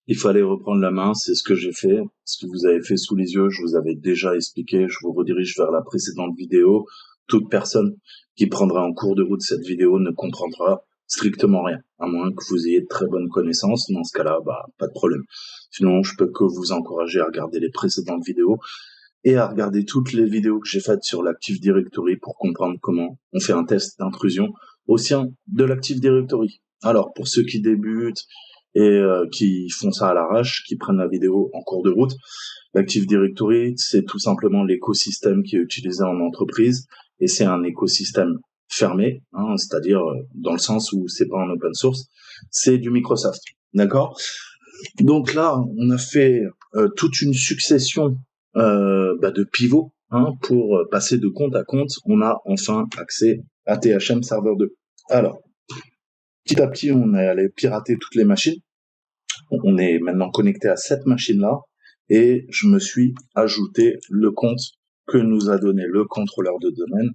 Il fallait reprendre la main, c'est ce que j'ai fait. Ce que vous avez fait sous les yeux, je vous avais déjà expliqué. Je vous redirige vers la précédente vidéo. Toute personne qui prendra en cours de route cette vidéo ne comprendra strictement rien, à moins que vous ayez de très bonnes connaissances. Dans ce cas-là, pas de problème. Sinon, je peux que vous encourager à regarder les précédentes vidéos et à regarder toutes les vidéos que j'ai faites sur l'Active Directory pour comprendre comment on fait un test d'intrusion au sein de l'Active Directory. Alors, pour ceux qui débutent et qui font ça à l'arrache, qui prennent la vidéo en cours de route, l'Active Directory, c'est tout simplement l'écosystème qui est utilisé en entreprise, et c'est un écosystème fermé, c'est-à-dire dans le sens où c'est pas en open source, c'est du Microsoft, d'accord? Donc là, on a fait toute une succession de pivots pour passer de compte à compte. On a enfin accès à THM Server 2. Alors, petit à petit, on est allé pirater toutes les machines. On est maintenant connecté à cette machine-là et je me suis ajouté le compte que nous a donné le contrôleur de domaine.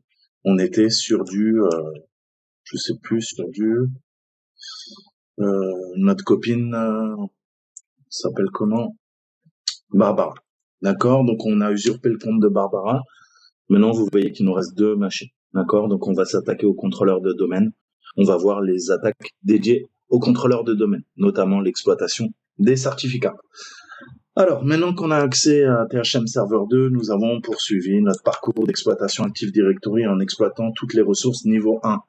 On était sur du, notre copine s'appelle comment? Barbara. D'accord? Donc on a usurpé le compte de Barbara. Maintenant, vous voyez qu'il nous reste 2 machines. D'accord? Donc on va s'attaquer au contrôleur de domaine. On va voir les attaques dédiées au contrôleur de domaine, notamment l'exploitation des certificats. Alors, maintenant qu'on a accès à THM Server 2, nous avons poursuivi notre parcours d'exploitation Active Directory en exploitant toutes les ressources niveau 1.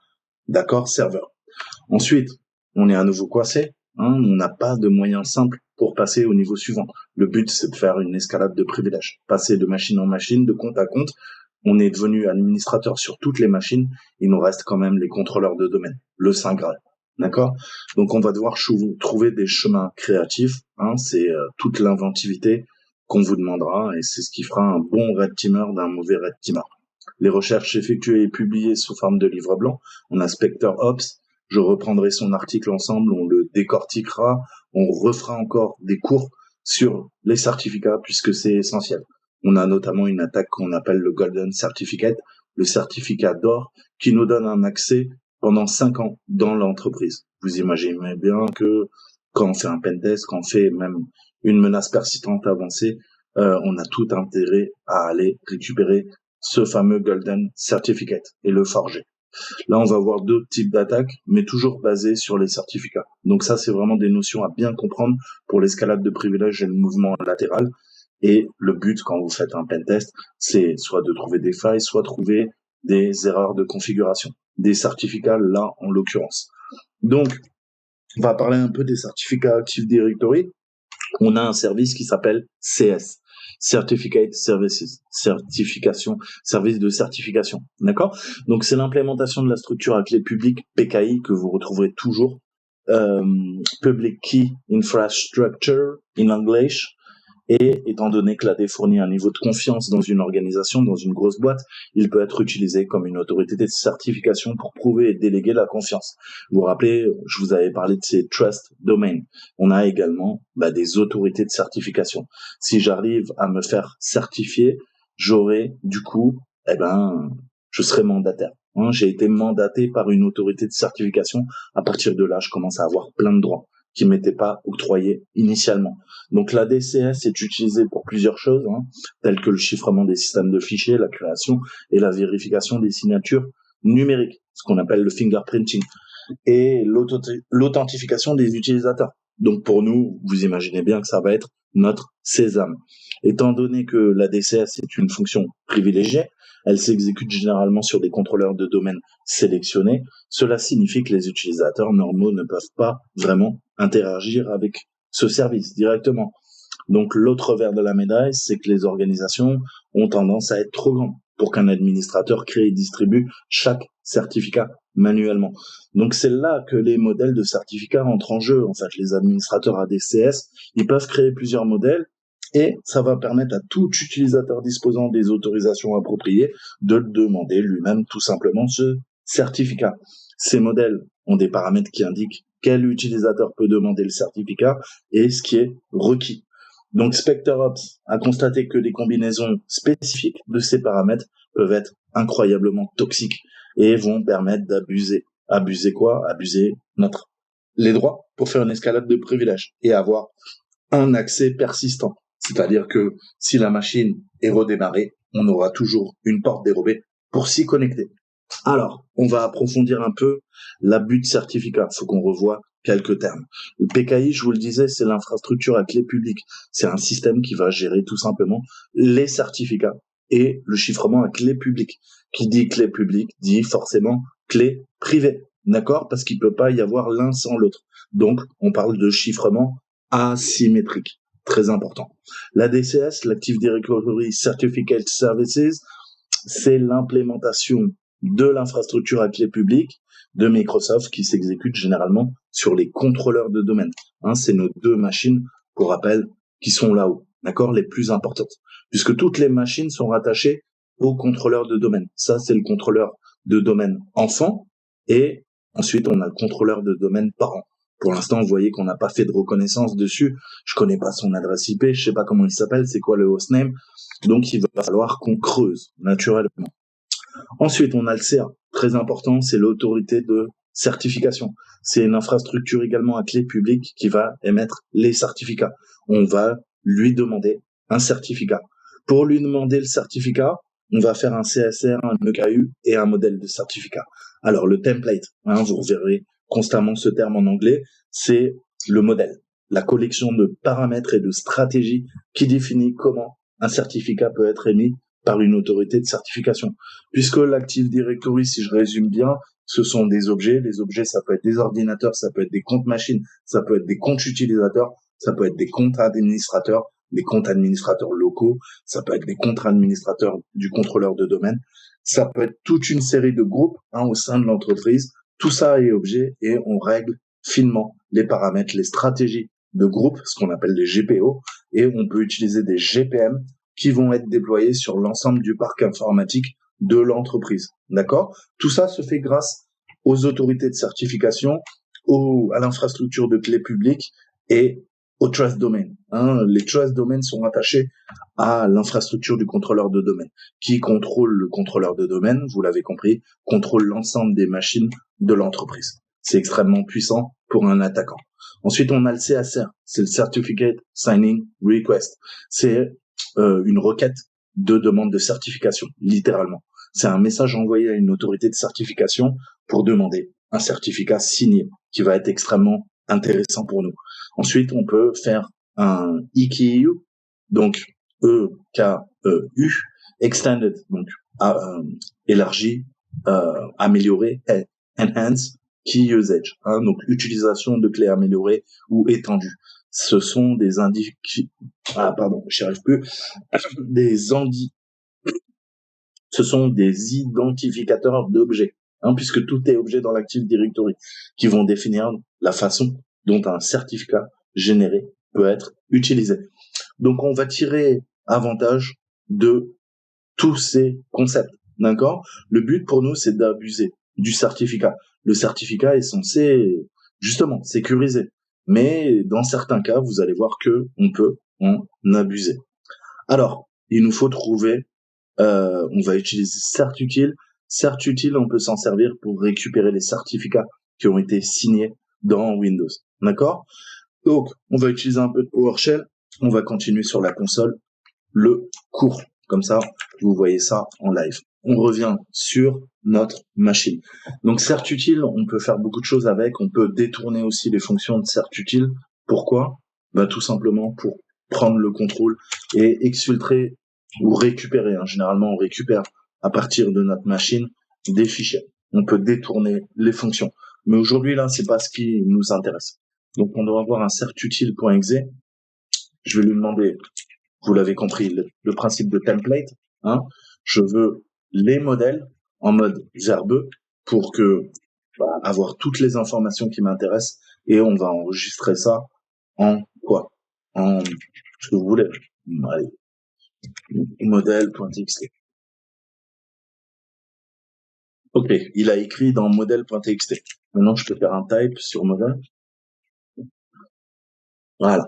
D'accord, serveur. Ensuite, on est à nouveau coincé. On n'a pas de moyen simple pour passer au niveau suivant. Le but, c'est de faire une escalade de privilèges. Passer de machine en machine, de compte à compte. On est devenu administrateur sur toutes les machines. Il nous reste quand même les contrôleurs de domaine, le Saint Graal. D'accord? Donc, on va devoir trouver des chemins créatifs. C'est toute l'inventivité qu'on vous demandera et c'est ce qui fera un bon red teamer d'un mauvais red teamer. Les recherches effectuées et publiées sous forme de livre blanc. On a Spectre Ops. Je reprendrai son article ensemble, on le décortiquera, on refera encore des cours sur les certificats puisque c'est essentiel. On a notamment une attaque qu'on appelle le Golden Certificate, le certificat d'or, qui nous donne un accès pendant 5 ans dans l'entreprise. Vous imaginez bien que quand on fait un pentest, quand on fait même une menace persistante avancée, on a tout intérêt à aller récupérer ce fameux Golden Certificate et le forger. Là, on va voir d'autres types d'attaques, mais toujours basées sur les certificats. Donc ça, c'est vraiment des notions à bien comprendre pour l'escalade de privilèges et le mouvement latéral. Et le but, quand vous faites un pentest, c'est soit de trouver des failles, soit trouver des erreurs de configuration. Des certificats, là, en l'occurrence. Donc, on va parler un peu des certificats Active Directory. On a un service qui s'appelle CS. Certificate Services, certification, service de certification, d'accord? Donc c'est l'implémentation de la structure à clé publique PKI que vous retrouverez toujours, Public Key Infrastructure in English. Et étant donné que l'AD fournit un niveau de confiance dans une organisation, dans une grosse boîte, il peut être utilisé comme une autorité de certification pour prouver et déléguer la confiance. Vous vous rappelez, je vous avais parlé de ces trust domains. On a également des autorités de certification. Si j'arrive à me faire certifier, j'aurai du coup, je serai mandataire. J'ai été mandaté par une autorité de certification. À partir de là, je commence à avoir plein de droits qui m'étaient pas octroyés initialement. Donc la DCS est utilisée pour plusieurs choses, telles que le chiffrement des systèmes de fichiers, la création et la vérification des signatures numériques, ce qu'on appelle le fingerprinting, et l'authentification des utilisateurs. Donc pour nous, vous imaginez bien que ça va être notre sésame. Étant donné que la DCS est une fonction privilégiée, elle s'exécute généralement sur des contrôleurs de domaine sélectionnés. Cela signifie que les utilisateurs normaux ne peuvent pas vraiment interagir avec ce service directement. Donc l'autre revers de la médaille, c'est que les organisations ont tendance à être trop grandes pour qu'un administrateur crée et distribue chaque certificat manuellement. Donc c'est là que les modèles de certificats entrent en jeu. En fait, les administrateurs ADCS, ils peuvent créer plusieurs modèles et ça va permettre à tout utilisateur disposant des autorisations appropriées de demander lui-même tout simplement ce certificat. Ces modèles ont des paramètres qui indiquent quel utilisateur peut demander le certificat et ce qui est requis. Donc SpectreOps a constaté que les combinaisons spécifiques de ces paramètres peuvent être incroyablement toxiques et vont permettre d'abuser. Abuser quoi? Abuser les droits pour faire une escalade de privilèges et avoir un accès persistant. C'est-à-dire que si la machine est redémarrée, on aura toujours une porte dérobée pour s'y connecter. Alors, on va approfondir un peu l'abus de certificat. Il faut qu'on revoie quelques termes. Le PKI, je vous le disais, c'est l'infrastructure à clé publique. C'est un système qui va gérer tout simplement les certificats et le chiffrement à clé publique. Qui dit clé publique dit forcément clé privée. D'accord? Parce qu'il peut pas y avoir l'un sans l'autre. Donc, on parle de chiffrement asymétrique. Très important. La DCS, l'Active Directory Certificate Services, c'est l'implémentation de l'infrastructure à clé publique de Microsoft qui s'exécute généralement sur les contrôleurs de domaine. C'est nos deux machines, pour rappel, qui sont là-haut, d'accord, les plus importantes, puisque toutes les machines sont rattachées au contrôleur de domaine. Ça, c'est le contrôleur de domaine enfant, et ensuite on a le contrôleur de domaine parent. Pour l'instant, vous voyez qu'on n'a pas fait de reconnaissance dessus. Je connais pas son adresse IP, je sais pas comment il s'appelle, c'est quoi le hostname. Donc, il va falloir qu'on creuse, naturellement. Ensuite, on a le CA. Très important, c'est l'autorité de certification. C'est une infrastructure également à clé publique qui va émettre les certificats. On va lui demander un certificat. Pour lui demander le certificat, on va faire un CSR, un EKU et un modèle de certificat. Alors, le template, vous reverrez constamment ce terme en anglais, c'est le modèle, la collection de paramètres et de stratégies qui définit comment un certificat peut être émis par une autorité de certification. Puisque l'Active Directory, si je résume bien, ce sont des objets. Les objets, ça peut être des ordinateurs, ça peut être des comptes machines, ça peut être des comptes utilisateurs, ça peut être des comptes administrateurs, des comptes administrateurs locaux, ça peut être des comptes administrateurs du contrôleur de domaine, ça peut être toute une série de groupes au sein de l'entreprise. Tout ça est objet et on règle finement les paramètres, les stratégies de groupe, ce qu'on appelle les GPO, et on peut utiliser des GPM qui vont être déployés sur l'ensemble du parc informatique de l'entreprise. D'accord? Tout ça se fait grâce aux autorités de certification, à l'infrastructure de clé publique et au trust domain. Les trust domains sont attachés à l'infrastructure du contrôleur de domaine. Qui contrôle le contrôleur de domaine, vous l'avez compris, contrôle l'ensemble des machines de l'entreprise. C'est extrêmement puissant pour un attaquant. Ensuite, on a le CSR, c'est le Certificate Signing Request. C'est une requête de demande de certification, littéralement. C'est un message envoyé à une autorité de certification pour demander un certificat signé, qui va être extrêmement intéressant pour nous. Ensuite, on peut faire un EKU, donc EKEU, extended, donc élargi, amélioré, enhance, key usage, donc utilisation de clés améliorées ou étendues. Ce sont des ce sont des identificateurs d'objets, puisque tout est objet dans l'Active Directory, qui vont définir la façon dont un certificat généré peut être utilisé. Donc, on va tirer avantage de tous ces concepts, d'accord? Le but pour nous, c'est d'abuser du certificat. Le certificat est censé, justement, sécuriser. Mais dans certains cas, vous allez voir que on peut en abuser. Alors, il nous faut trouver, on va utiliser CertUtile. CertUtile, on peut s'en servir pour récupérer les certificats qui ont été signés dans Windows, d'accord? Donc, on va utiliser un peu de PowerShell. On va continuer sur la console le cours. Comme ça, vous voyez ça en live. On revient sur notre machine. Donc, CertUtile, on peut faire beaucoup de choses avec. On peut détourner aussi les fonctions de CertUtile. Pourquoi? Tout simplement pour prendre le contrôle et exfiltrer ou récupérer. Généralement, on récupère à partir de notre machine des fichiers. On peut détourner les fonctions. Mais aujourd'hui, là, c'est pas ce qui nous intéresse. Donc, on doit avoir un certutile.exe. Je vais lui demander, vous l'avez compris, le principe de template. Je veux les modèles en mode verbeux pour que avoir toutes les informations qui m'intéressent et on va enregistrer ça en quoi? En ce que vous voulez. Allez. Modèle.txt. Ok, il a écrit dans modèle.txt. Maintenant, je peux faire un type sur modèle. Voilà.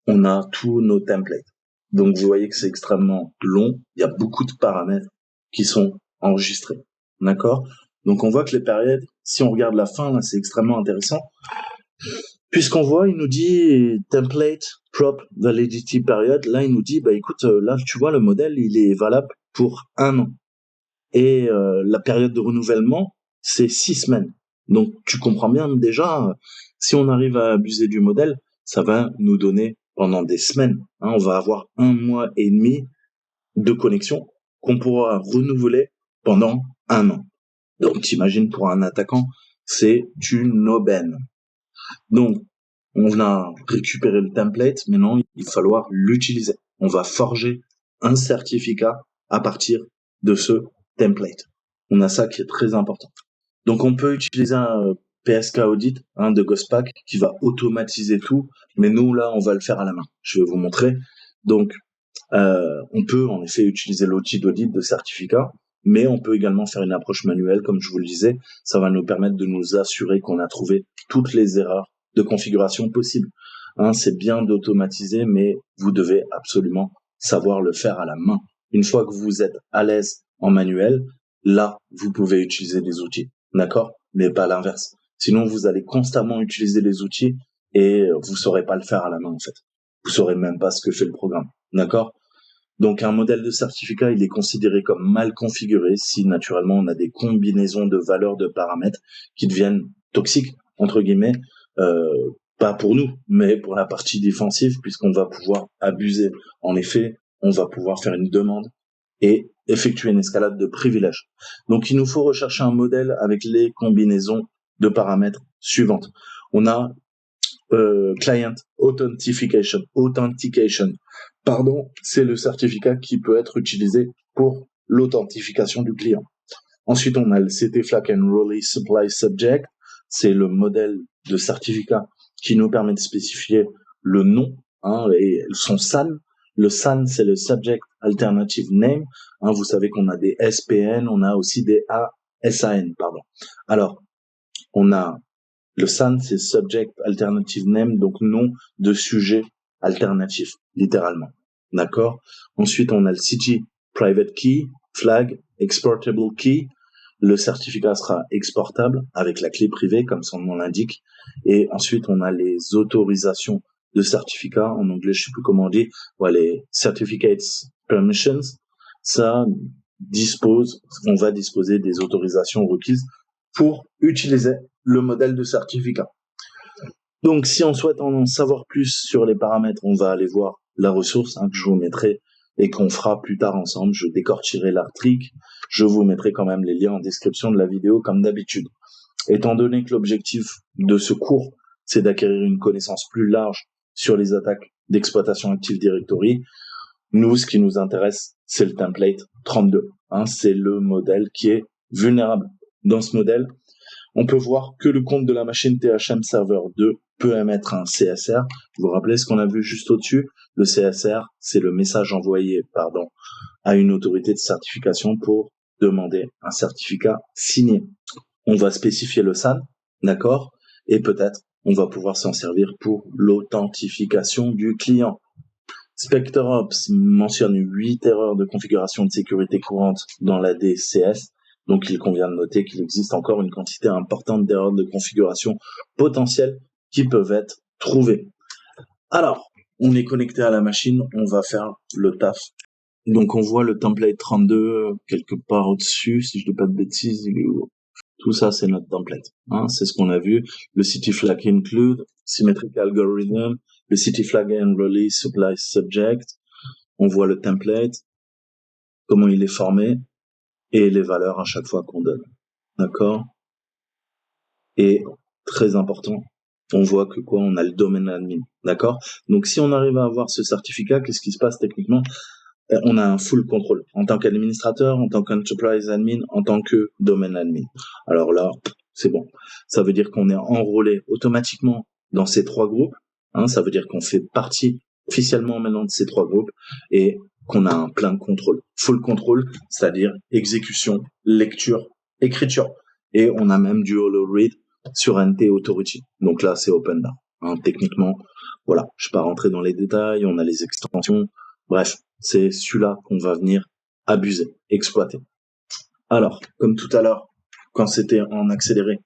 On a tous nos templates. Donc, vous voyez que c'est extrêmement long. Il y a beaucoup de paramètres qui sont enregistrés. D'accord? Donc, on voit que les périodes, si on regarde la fin, là, c'est extrêmement intéressant. Puisqu'on voit, il nous dit template prop validity period. Là, il nous dit, bah écoute, là, tu vois, le modèle, il est valable pour 1 an. Et la période de renouvellement, c'est 6 semaines. Donc, tu comprends bien déjà, si on arrive à abuser du modèle, ça va nous donner pendant des semaines. Hein, on va avoir 1 mois et demi de connexion qu'on pourra renouveler pendant 1 an. Donc, t'imagines, pour un attaquant, c'est une aubaine. Donc, on a récupéré le template, maintenant il va falloir l'utiliser. On va forger un certificat à partir de ce template. On a ça qui est très important. Donc on peut utiliser un PSK Audit de Ghostpack qui va automatiser tout, mais nous là on va le faire à la main. Je vais vous montrer. Donc on peut en effet utiliser l'outil d'audit de certificat, mais on peut également faire une approche manuelle, comme je vous le disais. Ça va nous permettre de nous assurer qu'on a trouvé toutes les erreurs de configuration possibles. C'est bien d'automatiser, mais vous devez absolument savoir le faire à la main. Une fois que vous êtes à l'aise en manuel, là, vous pouvez utiliser des outils, d'accord? Mais pas l'inverse. Sinon, vous allez constamment utiliser les outils et vous saurez pas le faire à la main, en fait. Vous saurez même pas ce que fait le programme, d'accord? Donc un modèle de certificat, il est considéré comme mal configuré si naturellement on a des combinaisons de valeurs de paramètres qui deviennent toxiques, entre guillemets, pas pour nous, mais pour la partie défensive, puisqu'on va pouvoir abuser. En effet, on va pouvoir faire une demande et effectuer une escalade de privilèges. Donc il nous faut rechercher un modèle avec les combinaisons de paramètres suivantes. On a Client Authentication, c'est le certificat qui peut être utilisé pour l'authentification du client. Ensuite, on a le CT Flag and Release Supply Subject, c'est le modèle de certificat qui nous permet de spécifier le nom et son SAN. Le SAN, c'est le Subject Alternative Name. Vous savez qu'on a des SPN, on a aussi des ASAN, Alors, on a le SAN, c'est Subject Alternative Name, donc nom de sujet alternatif, littéralement. D'accord? Ensuite, on a le City Private Key, Flag, Exportable Key. Le certificat sera exportable avec la clé privée, comme son nom l'indique. Et ensuite, on a les autorisations de certificat. En anglais, je sais plus comment on dit. Les Certificates Permissions. Ça on va disposer des autorisations requises pour utiliser le modèle de certificat. Donc, si on souhaite en savoir plus sur les paramètres, on va aller voir la ressource que je vous mettrai et qu'on fera plus tard ensemble. Je décortiquerai l'article. Je vous mettrai quand même les liens en description de la vidéo comme d'habitude. Étant donné que l'objectif de ce cours, c'est d'acquérir une connaissance plus large sur les attaques d'exploitation Active Directory, nous, ce qui nous intéresse, c'est le template 32. C'est le modèle qui est vulnérable. Dans ce modèle, on peut voir que le compte de la machine THM Server 2 peut émettre un CSR. Vous vous rappelez ce qu'on a vu juste au-dessus? Le CSR, c'est le message envoyé, à une autorité de certification pour demander un certificat signé. On va spécifier le SAN, d'accord? Et peut-être, on va pouvoir s'en servir pour l'authentification du client. SpectreOps mentionne 8 erreurs de configuration de sécurité courante dans la DCS. Donc, il convient de noter qu'il existe encore une quantité importante d'erreurs de configuration potentielles qui peuvent être trouvées. Alors, on est connecté à la machine, on va faire le taf. Donc, on voit le template 32 quelque part au-dessus, si je ne dis pas de bêtises, il est où? Tout ça, c'est notre template. C'est ce qu'on a vu. Le City Flag Include, Symmetric Algorithm, le City Flag and Release Supply Subject. On voit le template, comment il est formé et les valeurs à chaque fois qu'on donne. D'accord? Et très important, on voit que on a le domaine admin. D'accord? Donc si on arrive à avoir ce certificat, qu'est-ce qui se passe techniquement? On a un full contrôle en tant qu'administrateur, en tant qu'enterprise admin, en tant que domaine admin. Alors là, c'est bon. Ça veut dire qu'on est enrôlé automatiquement dans ces 3 groupes. Ça veut dire qu'on fait partie officiellement maintenant de ces 3 groupes et qu'on a un plein contrôle. Full contrôle, c'est-à-dire exécution, lecture, écriture. Et on a même du holo read sur NT Authority. Donc là, c'est open down. Techniquement, voilà. Je ne vais pas rentrer dans les détails. On a les extensions. Bref, c'est celui-là qu'on va venir abuser, exploiter. Alors, comme tout à l'heure, quand c'était en accéléré,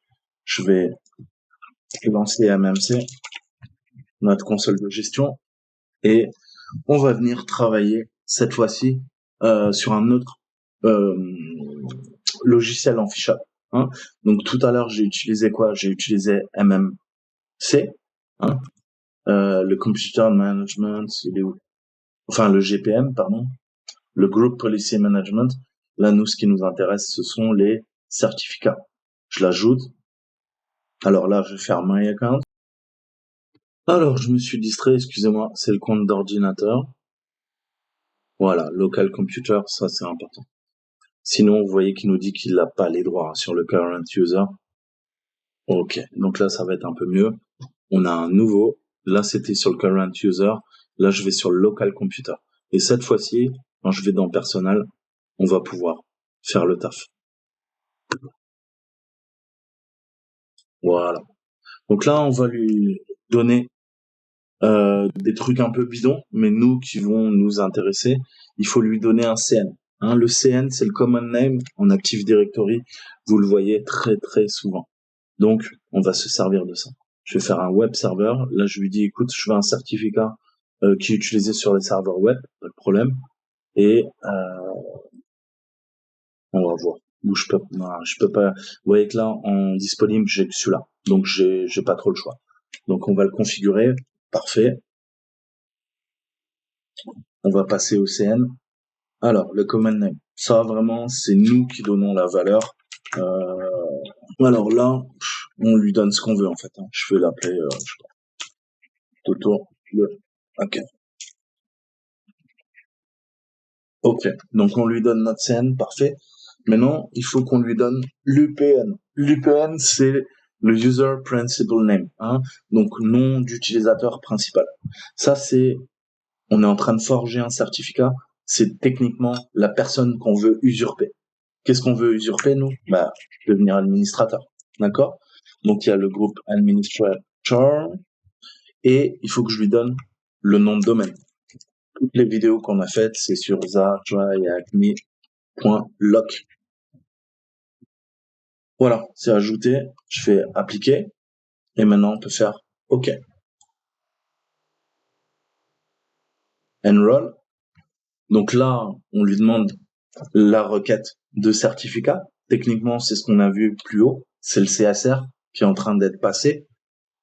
je vais lancer MMC. notre console de gestion et on va venir travailler cette fois-ci sur un autre logiciel en fichier. Hein. Donc tout à l'heure j'ai utilisé quoi? J'ai utilisé MMC, hein, le Computer Management, enfin le GPM, pardon, le Group Policy Management. Là, nous, ce qui nous intéresse, ce sont les certificats. Je l'ajoute. Alors là, je vais faire My Account. Alors, je me suis distrait, excusez-moi, c'est le compte d'ordinateur. Voilà, Local Computer, ça c'est important. Sinon, vous voyez qu'il nous dit qu'il n'a pas les droits sur le Current User. Ok, donc là, ça va être un peu mieux. On a un nouveau. Là, c'était sur le Current User. Là, je vais sur le Local Computer. Et cette fois-ci, quand je vais dans Personnel, on va pouvoir faire le taf. Voilà. Donc là, on va lui donner des trucs un peu bidons, mais nous qui vont nous intéresser, il faut lui donner un CN. Hein, le CN, c'est le Common Name en Active Directory. Vous le voyez très très souvent. Donc, on va se servir de ça. Je vais faire un web server. Là, je lui dis, écoute, je veux un certificat qui est utilisé sur les serveurs web, pas de problème. Et on va voir. Ou je peux pas. Vous voyez que là, en disponible, j'ai que celui-là. Donc, j'ai pas trop le choix. Donc, on va le configurer. Parfait. On va passer au CN. Alors, le command name. Ça, vraiment, c'est nous qui donnons la valeur. Alors là, on lui donne ce qu'on veut, en fait. Hein. Je vais l'appeler, je sais pas, Toto. Ok. Ok. Donc, on lui donne notre CN. Parfait. Maintenant, il faut qu'on lui donne l'UPN. L'UPN, c'est le User Principal Name. Hein. Donc, nom d'utilisateur principal. Ça, on est en train de forger un certificat. C'est techniquement la personne qu'on veut usurper. Qu'est-ce qu'on veut usurper, nous? Devenir administrateur. D'accord? Donc, il y a le groupe administrator et il faut que je lui donne le nom de domaine. Toutes les vidéos qu'on a faites, c'est sur zatryacme.loc. Voilà, c'est ajouté. Je fais appliquer et maintenant on peut faire OK. Enroll. Donc là, on lui demande la requête de certificat. Techniquement, c'est ce qu'on a vu plus haut. C'est le CSR qui est en train d'être passé.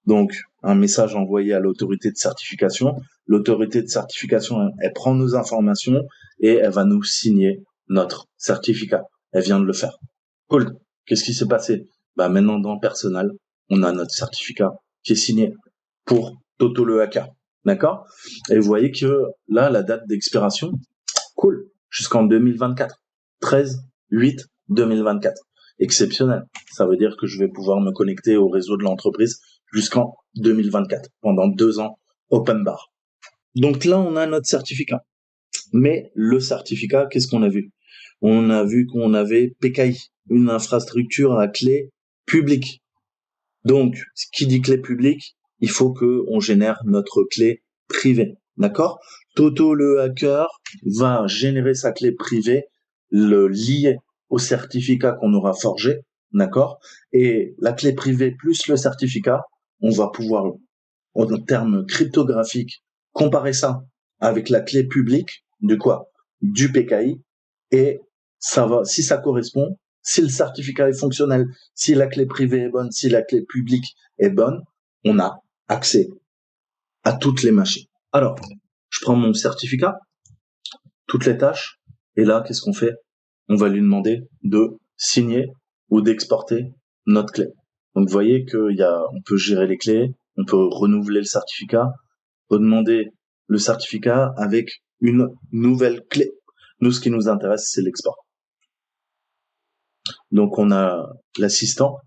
Donc, un message envoyé à l'autorité de certification. L'autorité de certification, elle prend nos informations et elle va nous signer notre certificat. Elle vient de le faire. Cool. Qu'est-ce qui s'est passé? Maintenant, dans Personnel, on a notre certificat qui est signé pour Toto le hacker. D'accord? Et vous voyez que là, la date d'expiration, cool, jusqu'en 2024. 13/8/2024. Exceptionnel. Ça veut dire que je vais pouvoir me connecter au réseau de l'entreprise jusqu'en 2024, pendant 2 ans, open bar. Donc là, on a notre certificat. Mais le certificat, qu'est-ce qu'on a vu? On a vu qu'on avait PKI, une infrastructure à clé publique. Donc, ce qui dit clé publique, il faut qu'on génère notre clé privée. D'accord? Toto le hacker va générer sa clé privée, le lier au certificat qu'on aura forgé. D'accord? Et la clé privée plus le certificat, on va pouvoir, en termes cryptographiques, comparer ça avec la clé publique du quoi? Du PKI. Et ça va, si ça correspond, si le certificat est fonctionnel, si la clé privée est bonne, si la clé publique est bonne, on a accès à toutes les machines. Alors, je prends mon certificat, toutes les tâches, et là, qu'est-ce qu'on fait? On va lui demander de signer ou d'exporter notre clé. Donc, vous voyez on peut gérer les clés, on peut renouveler le certificat, redemander le certificat avec une nouvelle clé. Nous, ce qui nous intéresse, c'est l'export. Donc, on a l'assistant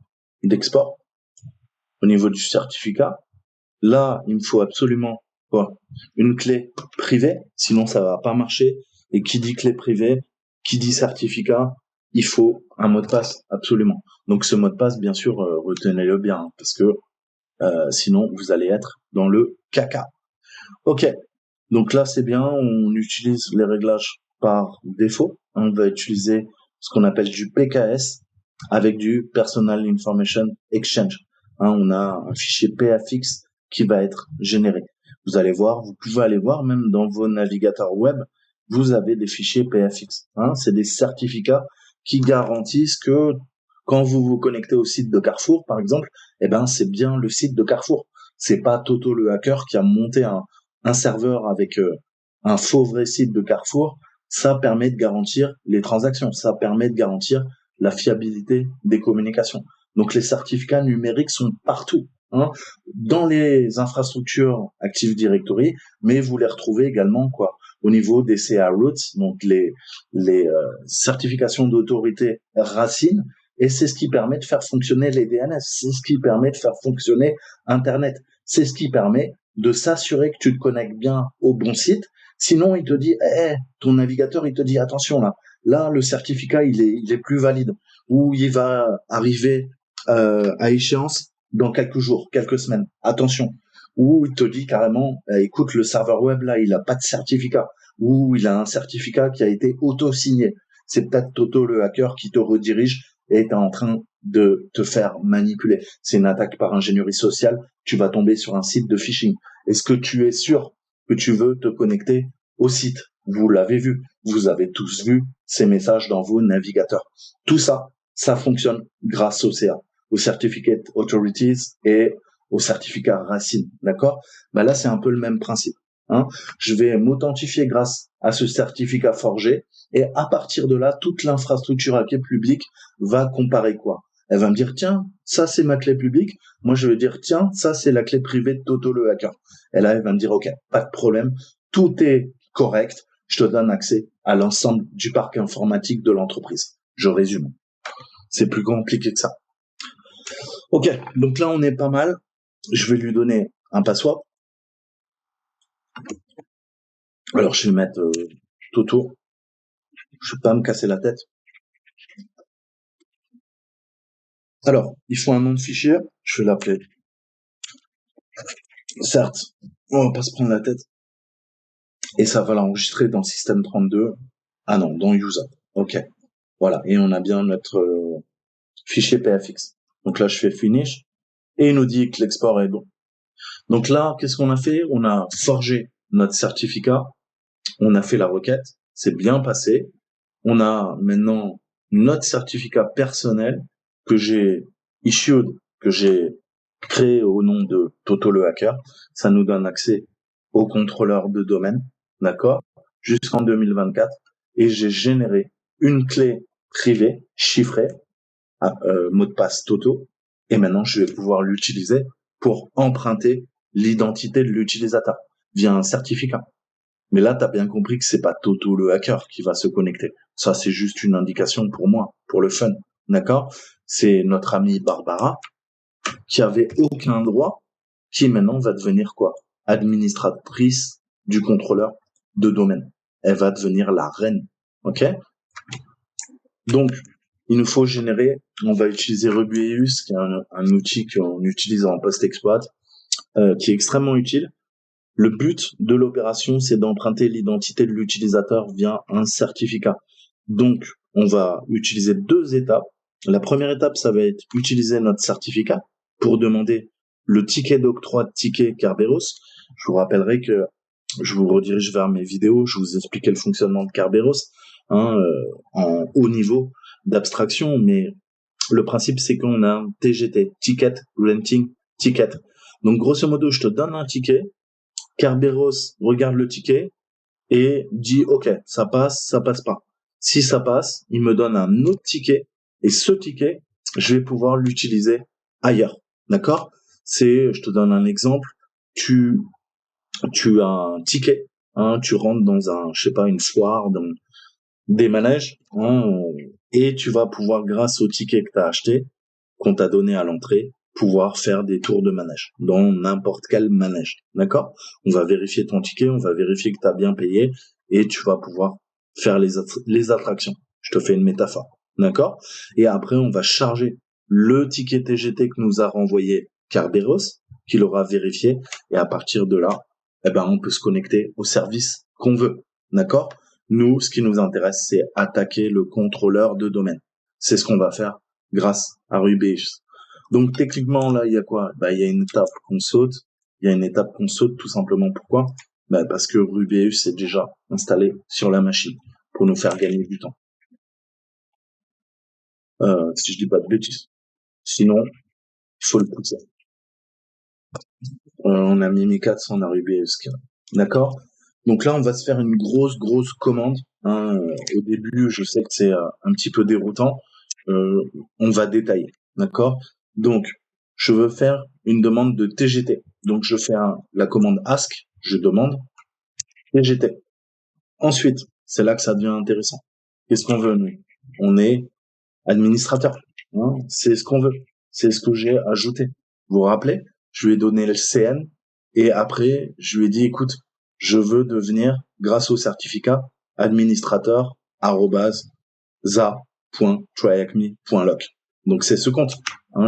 d'export au niveau du certificat. Là, il me faut absolument une clé privée, sinon ça va pas marcher. Et qui dit clé privée, qui dit certificat, il faut un mot de passe, absolument. Donc, ce mot de passe, bien sûr, retenez-le bien, parce que sinon, vous allez être dans le caca. OK. Donc là, c'est bien, on utilise les réglages par défaut. On va utiliser ce qu'on appelle du PKS avec du Personal Information Exchange. On a un fichier PAFX qui va être généré. Vous allez voir, vous pouvez aller voir, même dans vos navigateurs web, vous avez des fichiers PFX. C'est des certificats qui garantissent que quand vous vous connectez au site de Carrefour, par exemple, c'est bien le site de Carrefour. C'est pas Toto le hacker qui a monté un serveur avec un faux vrai site de Carrefour. Ça permet de garantir les transactions. Ça permet de garantir la fiabilité des communications. Donc, les certificats numériques sont partout, dans les infrastructures Active Directory, mais vous les retrouvez également, au niveau des CA Routes, donc les certifications d'autorité racines, et c'est ce qui permet de faire fonctionner les DNS, c'est ce qui permet de faire fonctionner Internet, c'est ce qui permet de s'assurer que tu te connectes bien au bon site. Sinon, il te dit, ton navigateur, il te dit, attention là, le certificat, il est plus valide, ou il va arriver à échéance dans quelques jours, quelques semaines. Attention. Ou il te dit carrément, écoute, le serveur web là, il a pas de certificat, ou il a un certificat qui a été auto-signé. C'est peut-être Toto le hacker qui te redirige et est en train de te faire manipuler. C'est une attaque par ingénierie sociale. Tu vas tomber sur un site de phishing. Est-ce que tu es sûr que tu veux te connecter au site? Vous l'avez vu. Vous avez tous vu ces messages dans vos navigateurs. Tout ça, ça fonctionne grâce au CA, aux Certificate Authorities et au certificat Racine, d'accord? Là, c'est un peu le même principe. Je vais m'authentifier grâce à ce certificat forgé, et à partir de là, toute l'infrastructure à clé publique va comparer quoi? Elle va me dire, tiens, ça c'est ma clé publique. Moi, je vais dire, tiens, ça c'est la clé privée de Toto le hacker. Et là, elle va me dire, ok, pas de problème, tout est correct, je te donne accès à l'ensemble du parc informatique de l'entreprise. Je résume. C'est plus compliqué que ça. Ok, donc là, on est pas mal. Je vais lui donner un password. Alors, je vais mettre tout autour. Je ne vais pas me casser la tête. Alors, il faut un nom de fichier. Je vais l'appeler. Certes, on va pas se prendre la tête. Et ça va l'enregistrer dans Système 32. Ah non, dans User. Ok. Voilà. Et on a bien notre fichier PFX. Donc là, je fais Finish. Et il nous dit que l'export est bon. Donc là, qu'est-ce qu'on a fait? On a forgé notre certificat. On a fait la requête. C'est bien passé. On a maintenant notre certificat personnel que j'ai issued, que j'ai créé au nom de Toto le hacker. Ça nous donne accès au contrôleur de domaine, d'accord, jusqu'en 2024. Et j'ai généré une clé privée, chiffrée, mot de passe Toto. Et maintenant, je vais pouvoir l'utiliser pour emprunter l'identité de l'utilisateur via un certificat. Mais là, tu as bien compris que c'est pas Toto le hacker qui va se connecter. Ça, c'est juste une indication pour moi, pour le fun. D'accord? C'est notre amie Barbara qui avait aucun droit, qui maintenant va devenir quoi? Administratrice du contrôleur de domaine. Elle va devenir la reine. Ok? Donc, il nous faut générer, on va utiliser Rubius, qui est un outil qu'on utilise en post-exploit, qui est extrêmement utile. Le but de l'opération, c'est d'emprunter l'identité de l'utilisateur via un certificat. Donc, on va utiliser 2 étapes. La première étape, ça va être utiliser notre certificat pour demander le ticket d'octroi de ticket Kerberos. Je vous rappellerai que je vous redirige vers mes vidéos, je vous expliquais le fonctionnement de Kerberos en haut niveau d'abstraction, mais le principe, c'est qu'on a un TGT, Ticket Renting Ticket. Donc, grosso modo, je te donne un ticket, Kerberos regarde le ticket et dit ok, ça passe pas. Si ça passe, il me donne un autre ticket et ce ticket, je vais pouvoir l'utiliser ailleurs. D'accord? Je te donne un exemple. Tu as un ticket, tu rentres dans une foire, dans des manèges, et tu vas pouvoir, grâce au ticket que tu as acheté, qu'on t'a donné à l'entrée, pouvoir faire des tours de manège dans n'importe quel manège. D'accord? On va vérifier ton ticket, on va vérifier que tu as bien payé et tu vas pouvoir faire les attractions. Je te fais une métaphore. D'accord? Et après, on va charger le ticket TGT que nous a renvoyé Kerberos, qu'il aura vérifié, et à partir de là, on peut se connecter au service qu'on veut. D'accord? Nous, ce qui nous intéresse, c'est attaquer le contrôleur de domaine. C'est ce qu'on va faire grâce à Rubius. Donc, techniquement, là, il y a quoi? Il y a une étape qu'on saute. il y a une étape qu'on saute tout simplement. Pourquoi? Parce que Rubius est déjà installé sur la machine pour nous faire gagner du temps. Si je dis pas de bêtises. Sinon, il faut le pousser. On a mis 1400, on a Rubius. D'accord? Donc là, on va se faire une grosse commande. Au début, je sais que c'est un petit peu déroutant. On va détailler. D'accord? Donc, je veux faire une demande de TGT. Donc, je fais la commande ask, je demande TGT. Ensuite, c'est là que ça devient intéressant. Qu'est-ce qu'on veut, nous? On est administrateur. C'est ce qu'on veut. C'est ce que j'ai ajouté. Vous vous rappelez? Je lui ai donné le CN et après, je lui ai dit, écoute, je veux devenir, grâce au certificat, administrateur @za.tryacme.loc. Donc c'est ce compte.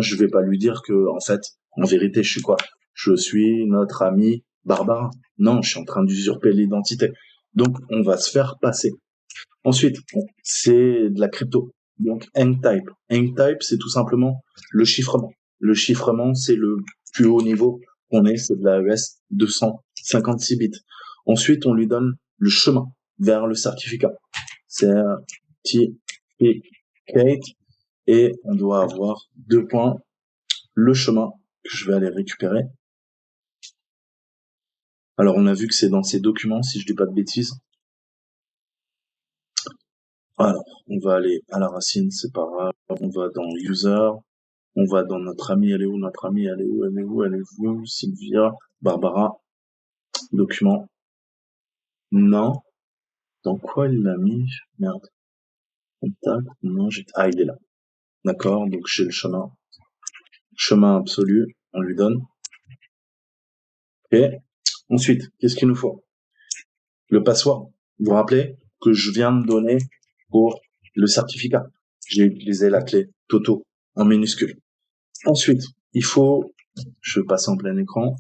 Je vais pas lui dire que, en fait, en vérité, je suis quoi? Je suis notre ami Barbara. Non, je suis en train d'usurper l'identité. Donc on va se faire passer. Ensuite, c'est de la crypto. Donc N-type. N-type, c'est tout simplement le chiffrement. Le chiffrement, c'est le plus haut niveau qu'on ait, c'est de la ES 256 bits. Ensuite, on lui donne le chemin vers le certificat. Certificate. Et on doit avoir 2 points. Le chemin que je vais aller récupérer. Alors, on a vu que c'est dans ces documents, si je dis pas de bêtises. Alors, on va aller à la racine, c'est pas grave. On va dans user. On va dans notre ami, elle est où, notre ami, elle est où, Sylvia, Barbara, document. Non. Dans quoi il l'a mis? Merde. Contact, non, il est là. D'accord, donc j'ai le chemin. Chemin absolu, on lui donne. Ok. Ensuite, qu'est-ce qu'il nous faut? Le password. Vous vous rappelez que je viens de donner pour le certificat. J'ai utilisé la clé Toto en minuscule. Ensuite, il faut, je vais passer en plein écran,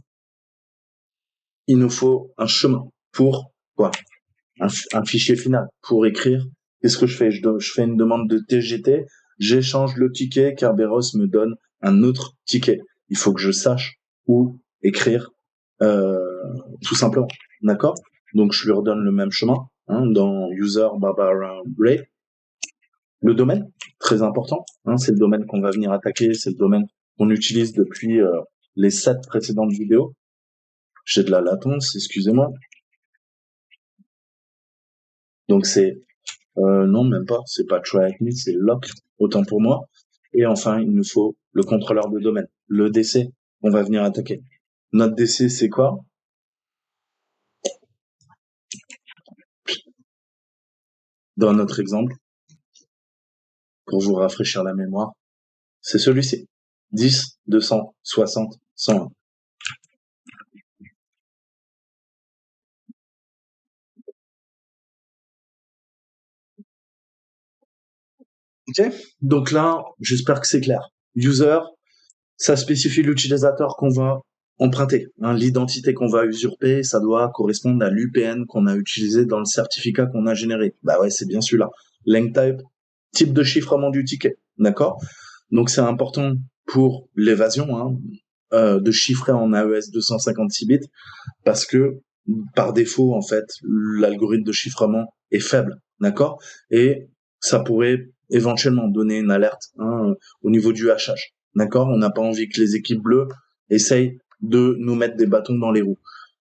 il nous faut un chemin pour quoi? Un fichier final pour écrire. Qu'est-ce que je fais? Je fais une demande de TGT, j'échange le ticket, Kerberos me donne un autre ticket. Il faut que je sache où écrire, tout simplement. D'accord? Donc je lui redonne le même chemin dans user Barbara Ray. Le domaine, très important, c'est le domaine qu'on va venir attaquer, c'est le domaine qu'on utilise depuis les 7 précédentes vidéos. J'ai de la latence, excusez-moi. Donc c'est non, même pas, c'est pas try.me, c'est lock, autant pour moi. Et enfin, il nous faut le contrôleur de domaine, le DC, on va venir attaquer. Notre DC, c'est quoi? Dans notre exemple, pour vous rafraîchir la mémoire, c'est celui-ci. 10, 260, 101. Ok? Donc là, j'espère que c'est clair. User, ça spécifie l'utilisateur qu'on va emprunter. L'identité qu'on va usurper, ça doit correspondre à l'UPN qu'on a utilisé dans le certificat qu'on a généré. Bah ouais, c'est bien celui-là. Length type, type de chiffrement du ticket. D'accord? Donc c'est important pour l'évasion de chiffrer en AES 256 bits parce que par défaut, en fait, l'algorithme de chiffrement est faible. D'accord? Et ça pourrait éventuellement donner une alerte au niveau du hachage. D'accord? On n'a pas envie que les équipes bleues essayent de nous mettre des bâtons dans les roues.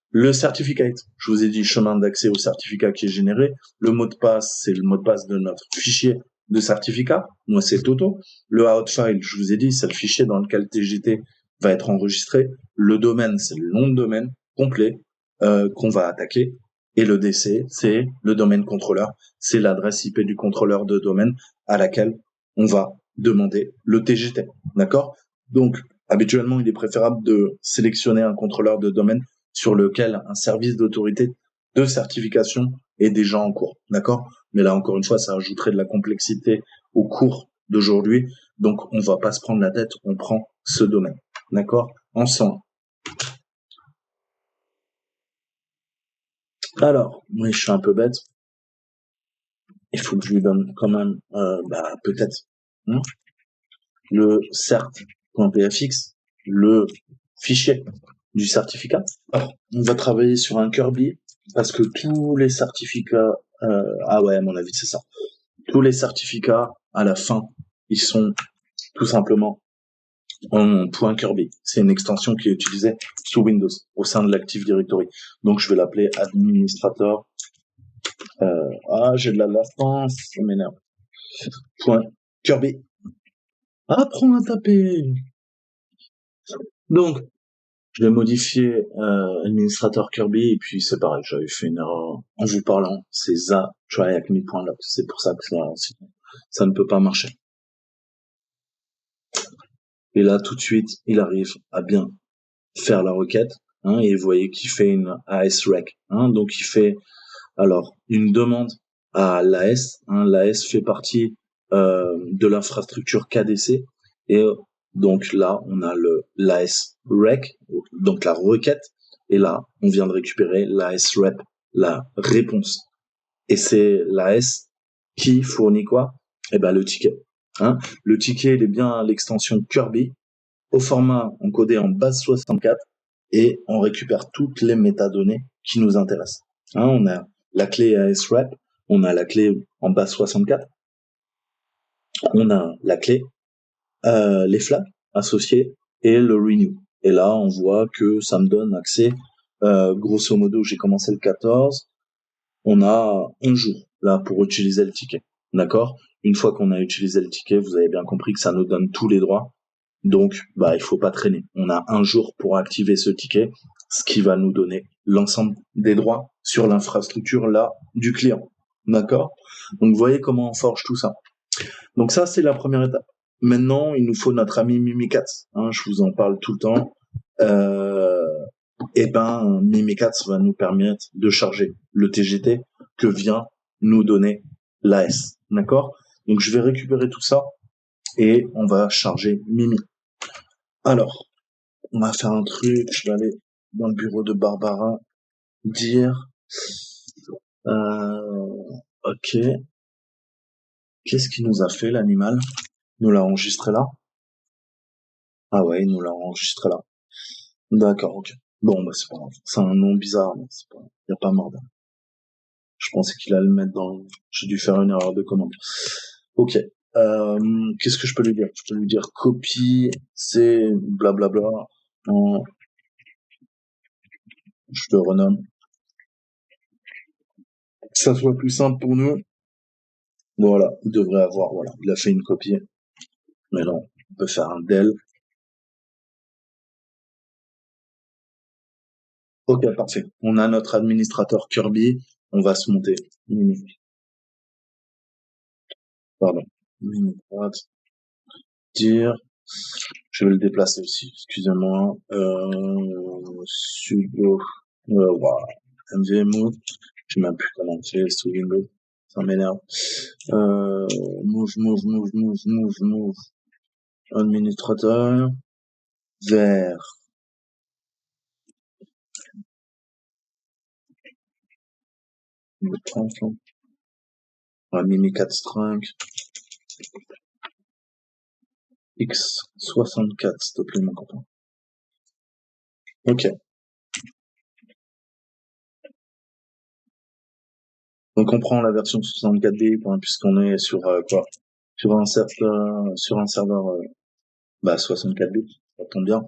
Le certificate, je vous ai dit chemin d'accès au certificat qui est généré. Le mot de passe, c'est le mot de passe de notre fichier de certificat. Moi, c'est Toto. Le outfile, je vous ai dit, c'est le fichier dans lequel TGT va être enregistré. Le domaine, c'est le nom de domaine complet qu'on va attaquer. Et le DC, c'est le domaine contrôleur. C'est l'adresse IP du contrôleur de domaine à laquelle on va demander le TGT. D'accord? Donc, habituellement, il est préférable de sélectionner un contrôleur de domaine sur lequel un service d'autorité de certification est déjà en cours. D'accord? Mais là, encore une fois, ça ajouterait de la complexité au cours d'aujourd'hui. Donc, on va pas se prendre la tête, on prend ce domaine. D'accord? Ensemble. Alors, oui, je suis un peu bête. Il faut que je lui donne quand même, peut-être, le cert.pfx, le fichier du certificat. Alors, on va travailler sur un Kirby parce que tous les certificats, ah ouais, à mon avis, c'est ça. Tous les certificats, à la fin, ils sont tout simplement en .Kirby. C'est une extension qui est utilisée sous Windows, au sein de l'Active Directory. Donc, je vais l'appeler administrateur. J'ai de la latence, ça m'énerve. .Kirby. Apprends à taper. Donc, je l'ai modifié administrateur Kirby et puis c'est pareil, j'avais fait une erreur en vous parlant. C'est tryacme.log. C'est pour ça que ça ne peut pas marcher. Et là, tout de suite, il arrive à bien faire la requête. Et vous voyez qu'il fait une ASREC. Donc, il fait alors une demande à l'AS. L'AS fait partie de l'infrastructure KDC. Et donc là, on a l'ASREC, donc la requête. Et là, on vient de récupérer l'ASREP, la réponse. Et c'est l'AS qui fournit quoi? Le ticket. Le ticket, il est bien à l'extension Kirby, au format encodé en base 64, et on récupère toutes les métadonnées qui nous intéressent. On a la clé ASREP, on a la clé en base 64, on a la clé, les flags associés et le renew. Et là, on voit que ça me donne accès, grosso modo, j'ai commencé le 14, on a un jour là pour utiliser le ticket. D'accord? Une fois qu'on a utilisé le ticket, vous avez bien compris que ça nous donne tous les droits. Donc, il faut pas traîner. On a un jour pour activer ce ticket, ce qui va nous donner l'ensemble des droits sur l'infrastructure là du client. D'accord? Donc, vous voyez comment on forge tout ça. Donc ça, c'est la première étape. Maintenant, il nous faut notre ami Mimikatz. Je vous en parle tout le temps. Mimikatz va nous permettre de charger le TGT que vient nous donner l'AS. D'accord? Donc, je vais récupérer tout ça et on va charger Mimi. Alors, on va faire un truc, je vais aller dans le bureau de Barbara, dire, ok, qu'est-ce qu'il nous a fait l'animal? Il nous l'a enregistré là? Ah ouais, il nous l'a enregistré là. D'accord, ok. Bon, c'est pas grave. C'est un nom bizarre, mais c'est pas, y a pas mort. Je pensais qu'il allait le mettre dans, j'ai dû faire une erreur de commande. Ok. Qu'est-ce que je peux lui dire? Je peux lui dire copie, c'est blablabla, je le renomme. Que ça soit plus simple pour nous. Voilà, il devrait avoir, il a fait une copie. Mais non, on peut faire un del. Ok, parfait. On a notre administrateur Kirby. On va se monter. Pardon. Dire. Je vais le déplacer aussi. Excusez-moi. Sudo. mvmove. Je sais même plus comment on fait sous Windows. Ça m'énerve. Move. Administrateur. Vers. Mimikatz string. X64, s'il te plaît, mon copain. Ok. Donc on prend la version 64 bits puisqu'on est sur quoi? Sur un serveur 64 bits, ça tombe bien.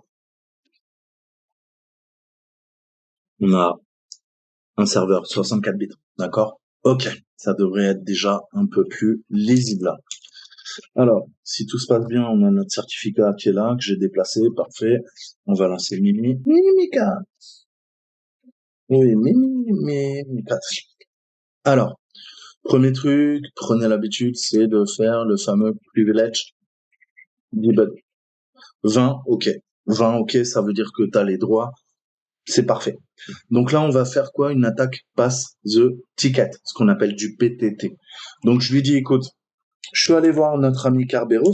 On a un serveur 64 bits, d'accord? Ok, ça devrait être déjà un peu plus lisible là. Alors, si tout se passe bien, on a notre certificat qui est là, que j'ai déplacé, parfait. On va lancer Mimikatz. Oui, Mimikatz. Alors, premier truc, prenez l'habitude, c'est de faire le fameux privilege debug. 20, ok. 20, ok, ça veut dire que tu as les droits. C'est parfait. Donc là, on va faire quoi? Une attaque pass the ticket, ce qu'on appelle du PTT. Donc je lui dis, écoute, je suis allé voir notre ami Kerberos.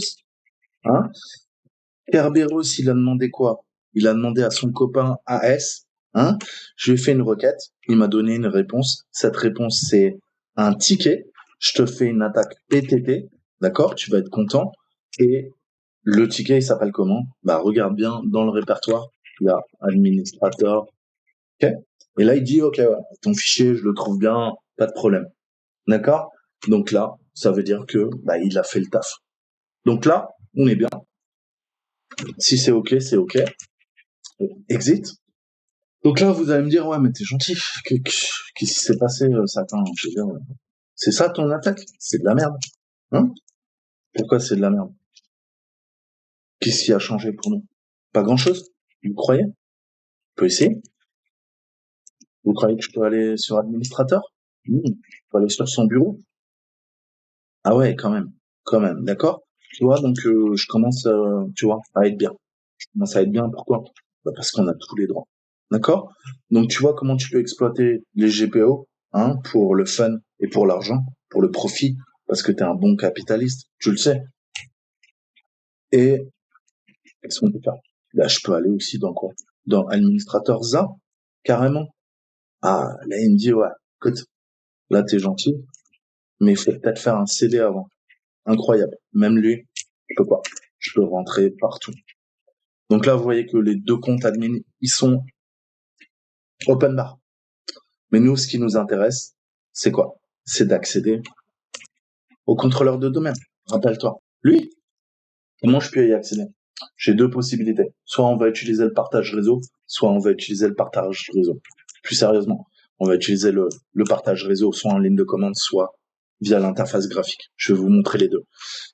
Kerberos, il a demandé quoi? Il a demandé à son copain AS. Je lui ai fait une requête. Il m'a donné une réponse. Cette réponse, c'est un ticket. Je te fais une attaque PTT. D'accord? Tu vas être content. Et le ticket, il s'appelle comment? Regarde bien dans le répertoire. il y a administrateur, ok. Et là, il dit, ok, ouais, ton fichier, je le trouve bien, pas de problème. D'accord? Donc là, ça veut dire que, il a fait le taf. Donc là, on est bien. Si c'est ok, c'est ok. Exit. Donc là, vous allez me dire, ouais, mais t'es gentil. Qu'est-ce qui s'est passé, Satan? Je veux dire, c'est ça ton attaque? C'est de la merde. Hein? Pourquoi c'est de la merde? Qu'est-ce qui a changé pour nous? Pas grand-chose. Vous croyez? On peut essayer. Vous croyez que je peux aller sur administrateur? Je peux aller sur son bureau? Ah ouais, quand même, d'accord? Tu vois, donc je commence, tu vois, à être bien. Je commence à être bien, pourquoi? Parce qu'on a tous les droits, d'accord? Donc tu vois comment tu peux exploiter les GPO, hein, pour le fun et pour l'argent, pour le profit, parce que t'es un bon capitaliste, tu le sais. Et qu'est-ce qu'on peut faire? Là, je peux aller aussi dans quoi? Dans administrateur ZA, carrément. Ah, là, il me dit, ouais, écoute, là, t'es gentil, mais il faut peut-être faire un CD avant. Incroyable. Même lui, je peux pas. Je peux rentrer partout. Donc là, vous voyez que les deux comptes admin, ils sont open bar. Mais nous, ce qui nous intéresse, c'est quoi? C'est d'accéder au contrôleur de domaine. Rappelle-toi. Lui, comment je peux y accéder? J'ai deux possibilités. Soit on va utiliser le partage réseau, soit on va utiliser le partage réseau. Plus sérieusement, on va utiliser le partage réseau, soit en ligne de commande, soit via l'interface graphique. Je vais vous montrer les deux.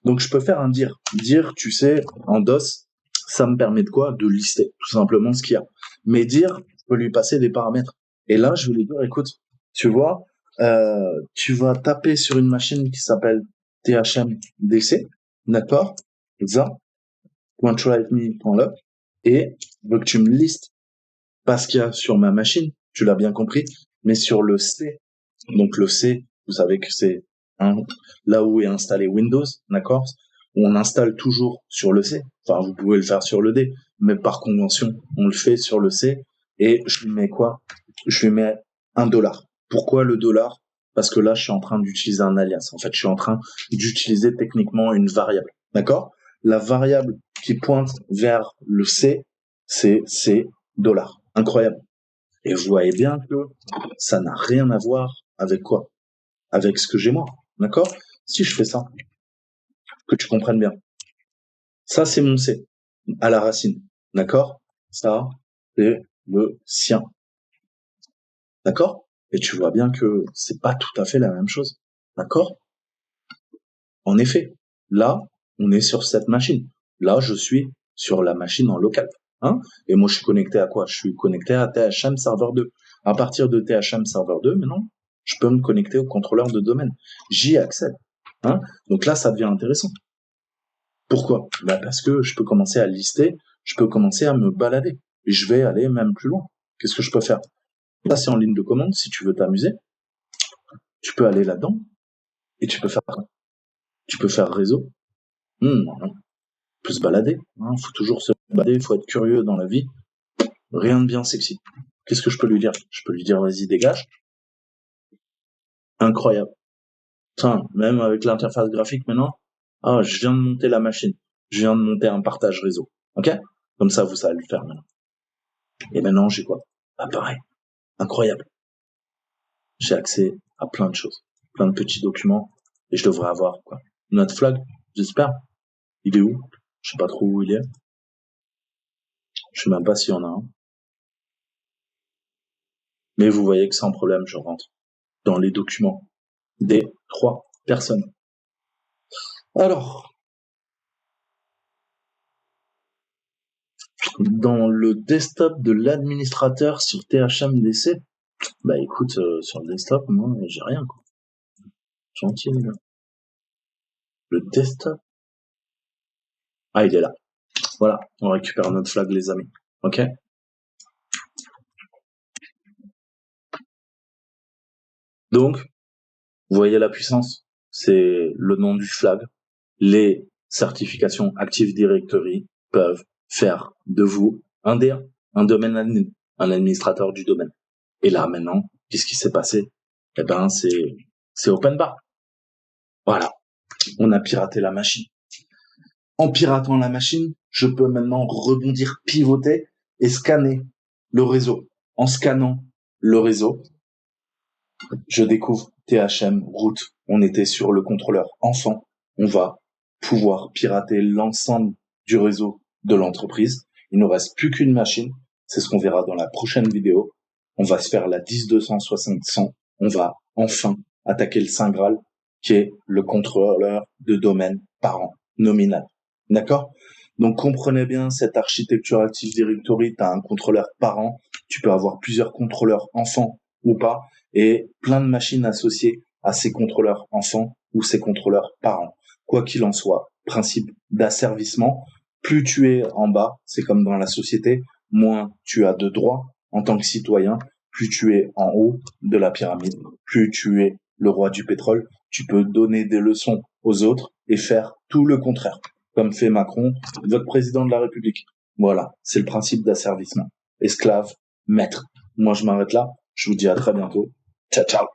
Donc, je peux faire un dir. Dir, tu sais, en DOS, ça me permet de quoi? De lister tout simplement ce qu'il y a. Mais dir, je peux lui passer des paramètres. Et là, je vais lui dire, écoute, tu vois, tu vas taper sur une machine qui s'appelle THMDC, d'accord? Ça, .write.me.log, et je veux que tu me listes pas ce qu'il y a sur ma machine, tu l'as bien compris, mais sur le C. Donc le C, vous savez que c'est là où est installé Windows, d'accord? On installe toujours sur le C. Enfin, vous pouvez le faire sur le D, mais par convention, on le fait sur le C. Et je lui mets quoi? Je lui mets $1. Pourquoi le dollar? Parce que là, je suis en train d'utiliser un alias. En fait, je suis en train d'utiliser techniquement une variable, d'accord? La variable qui pointe vers le C, c'est $. Incroyable. Et vous voyez bien que ça n'a rien à voir avec quoi? Avec ce que j'ai moi, d'accord? Si je fais ça, que tu comprennes bien. Ça, c'est mon C, à la racine, d'accord? Ça, c'est le sien, d'accord? Et tu vois bien que c'est pas tout à fait la même chose, d'accord? En effet, là, on est sur cette machine. Là, je suis sur la machine en local, hein? Et moi, je suis connecté à quoi? Je suis connecté à THM Server 2. À partir de THM Server 2, maintenant, je peux me connecter au contrôleur de domaine. J'y accède, hein? Donc là, ça devient intéressant. Pourquoi? Parce que je peux commencer à lister, je peux commencer à me balader. Et je vais aller même plus loin. Qu'est-ce que je peux faire? Là, c'est en ligne de commande. Si tu veux t'amuser, tu peux aller là-dedans et tu peux faire quoi? Tu peux faire réseau. On peut se balader. Faut toujours se balader. Il faut être curieux dans la vie. Rien de bien sexy. Qu'est-ce que je peux lui dire? Je peux lui dire, vas-y, dégage. Incroyable. Putain, même avec l'interface graphique maintenant, je viens de monter la machine. Je viens de monter un partage réseau. Ok? Comme ça, vous savez le faire maintenant. Et maintenant, j'ai quoi? Pareil. Incroyable. J'ai accès à plein de choses, plein de petits documents, et je devrais avoir quoi? Notre flag, j'espère. Il est où? Je sais pas trop où il est. Je sais même pas s'il y en a un. Mais vous voyez que sans problème, je rentre dans les documents des 3 personnes. Alors, dans le desktop de l'administrateur sur THMDC, écoute, sur le desktop, moi, j'ai rien, quoi. Gentil, là. Le desktop. Ah, il est là. Voilà, on récupère notre flag, les amis. Ok? Donc, vous voyez la puissance? C'est le nom du flag. Les certifications Active Directory peuvent faire de vous un DA, un domaine admin, un administrateur du domaine. Et là, maintenant, qu'est-ce qui s'est passé? Eh ben, c'est open bar. Voilà. On a piraté la machine. En piratant la machine, je peux maintenant rebondir, pivoter et scanner le réseau. En scannant le réseau, je découvre THM Route. On était sur le contrôleur enfant. On va pouvoir pirater l'ensemble du réseau de l'entreprise. Il ne reste plus qu'une machine. C'est ce qu'on verra dans la prochaine vidéo. On va se faire la 10-260-100. On va enfin attaquer le Saint Graal, qui est le contrôleur de domaine parent nominal. D'accord? Donc comprenez bien cette architecture Active Directory. Tu as un contrôleur parent. Tu peux avoir plusieurs contrôleurs enfants ou pas, et plein de machines associées à ces contrôleurs enfants ou ces contrôleurs parents. Quoi qu'il en soit, principe d'asservissement, plus tu es en bas, c'est comme dans la société, moins tu as de droits en tant que citoyen, plus tu es en haut de la pyramide, plus tu es le roi du pétrole, tu peux donner des leçons aux autres et faire tout le contraire, comme fait Macron, votre président de la République. Voilà, c'est le principe d'asservissement. Esclave, maître. Moi, je m'arrête là. Je vous dis à très bientôt. Ciao, ciao.